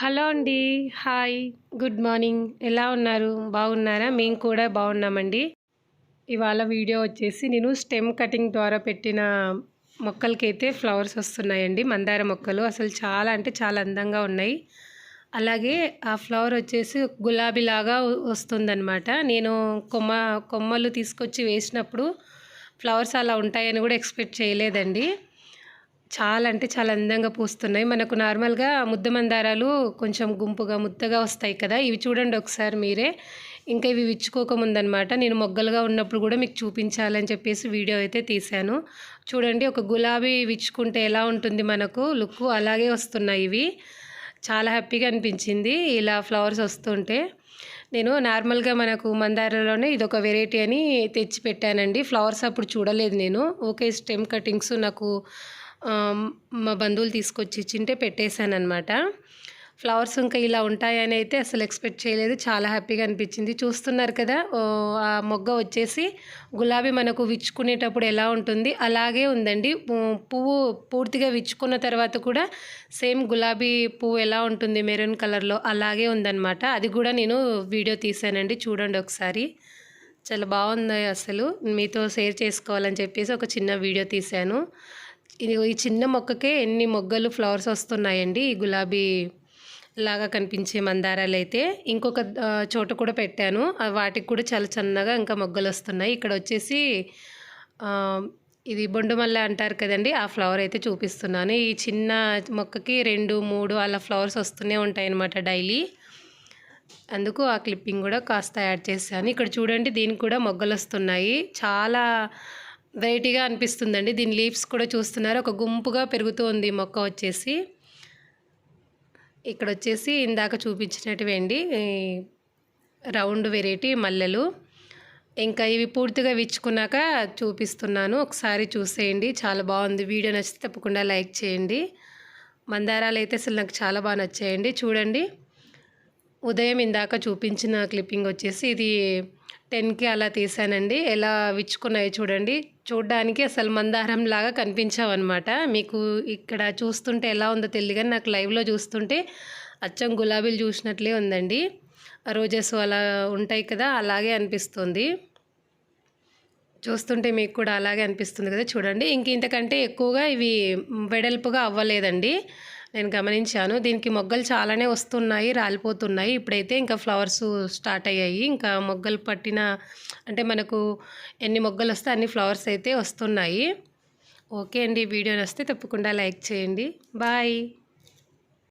Hello అండి. Hi. Good morning. ఎలా ఉన్నారు? బాగున్నారా? మేము కూడా బాగున్నామండి. ఇవాళ వీడియో వచ్చేసి నేను స్టెమ్ కటింగ్ ద్వారా పెట్టిన మొక్కలకైతే ఫ్లవర్స్ వస్తున్నాయండి. మందార మొక్కలు అసలు చాలా అంటే చాలా అందంగా ఉన్నాయి. అలాగే ఆ ఫ్లవర్ వచ్చేసి గులాబీలాగా వస్తుందన్నమాట. నేను కొమ్మలు తీసుకొచ్చి వేసినప్పుడు ఫ్లవర్స్ అలా ఉంటాయని కూడా ఎక్స్పెక్ట్ చేయలేదండి. చాలా అంటే చాలా అందంగా పూస్తున్నాయి. మనకు నార్మల్‌గా ముద్ద మందారాలు కొంచెం గుంపుగా, ముద్దగా వస్తాయి కదా! ఇవి చూడండి ఒకసారి మీరే. ఇంకా ఇవి విచ్చుకోకముందనమాట. నేను మొగ్గలుగా ఉన్నప్పుడు గూడా మీకు చూపించాలని చెప్పేసి వీడియో అయితే తీశాను. చూడండి ఒక గులాబీ విచ్చుకుంటే ఎలా ఉంటుంది మనకు లుక్కు, అలాగే వస్తున్నాయి ఇవి. చాలా హ్యాపీగా అనిపించింది ఇలా ఫ్లవర్స్ వస్తుంటే. నేను నార్మల్‌గా మనకు మందారాలోనే ఇదొక వెరైటీ అని తెచ్చి పెట్టానండి. ఫ్లవర్స్ అప్పుడు చూడలేదు నేను. ఓకే స్టెమ్ కటింగ్స్ నాకు మా బంధువులు తీసుకొచ్చి ఇచ్చింటే పెట్టేశాననమాట. ఫ్లవర్స్ ఇంకా ఇలా ఉంటాయని అయితే అసలు ఎక్స్పెక్ట్ చేయలేదు. చాలా హ్యాపీగా అనిపించింది. చూస్తున్నారు కదా! ఆ మొగ్గ వచ్చేసి గులాబీ మనకు విచ్చుకునేటప్పుడు ఎలా ఉంటుంది అలాగే ఉందండి. పువ్వు పూర్తిగా విచ్చుకున్న తర్వాత కూడా సేమ్ గులాబీ పువ్వు ఎలా ఉంటుంది మెరూన్ కలర్‌లో అలాగే ఉందనమాట. అది కూడా నేను వీడియో తీశానండి. చూడండి ఒకసారి. చాలా బాగుంది అసలు. మీతో షేర్ చేసుకోవాలని చెప్పేసి ఒక చిన్న వీడియో తీశాను. ఈ చిన్న మొక్కకే ఎన్ని మొగ్గలు ఫ్లవర్స్ వస్తున్నాయండి. ఈ గులాబీ లాగా కనిపించే మందారాలైతే. ఇంకొక చోట కూడా పెట్టాను. వాటికి కూడా చాలా చిన్నగా ఇంకా మొగ్గలు వస్తున్నాయి. ఇక్కడ వచ్చేసి ఇది బొండుమల్లె అంటారు కదండీ! ఆ ఫ్లవర్ అయితే చూపిస్తున్నాను. ఈ చిన్న మొక్కకి 2, 3 అలా ఫ్లవర్స్ వస్తూనే ఉంటాయన్నమాట డైలీ. అందుకు ఆ క్లిప్పింగ్ కూడా కాస్త యాడ్ చేశాను. ఇక్కడ చూడండి దీనికి కూడా మొగ్గలు వస్తున్నాయి. చాలా వెరైటీగా అనిపిస్తుందండి. దీని లీవ్స్ కూడా చూస్తున్నారు ఒక గుంపుగా పెరుగుతూ ఉంది మొక్క వచ్చేసి. ఇక్కడ వచ్చేసి ఇందాక చూపించినటివండి రౌండ్ వెరైటీ మల్లెలు. ఇంకా ఇవి పూర్తిగా విచ్చుకున్నాక చూపిస్తున్నాను. ఒకసారి చూసేయండి. చాలా బాగుంది. వీడియో నచ్చితే తప్పకుండా లైక్ చేయండి. మందారాలు అయితే అసలు నాకు చాలా బాగా నచ్చాయండి. చూడండి ఉదయం ఇందాక చూపించిన క్లిప్పింగ్ వచ్చేసి ఇది 10కి అలా తీసానండి. ఎలా విచ్చుకున్నాయో చూడండి. చూడ్డానికి అసలు మందారం లాగా కనిపించావన్నమాట. మీకు ఇక్కడ చూస్తుంటే ఎలా ఉందో తెలియదు కానీ నాకు లైవ్లో చూస్తుంటే అచ్చం గులాబీలు చూసినట్లే ఉందండి. రోజెస్ అలా ఉంటాయి కదా అలాగే అనిపిస్తుంది. చూస్తుంటే మీకు కూడా అలాగే అనిపిస్తుంది కదా చూడండి. ఇంతకంటే ఎక్కువగా ఇవి వెడల్పుగా అవ్వలేదండి. నేను గమనించాను. దీనికి మొగ్గలు చాలానే వస్తున్నాయి, రాలిపోతున్నాయి. ఇప్పుడైతే ఇంకా ఫ్లవర్స్ స్టార్ట్ అయ్యాయి. ఇంకా మొగ్గలు పట్టిన అంటే మనకు ఎన్ని మొగ్గలు వస్తే అన్ని ఫ్లవర్స్ అయితే వస్తున్నాయి. ఓకే అండి. వీడియో నచ్చితే తప్పకుండా లైక్ చేయండి. బాయ్.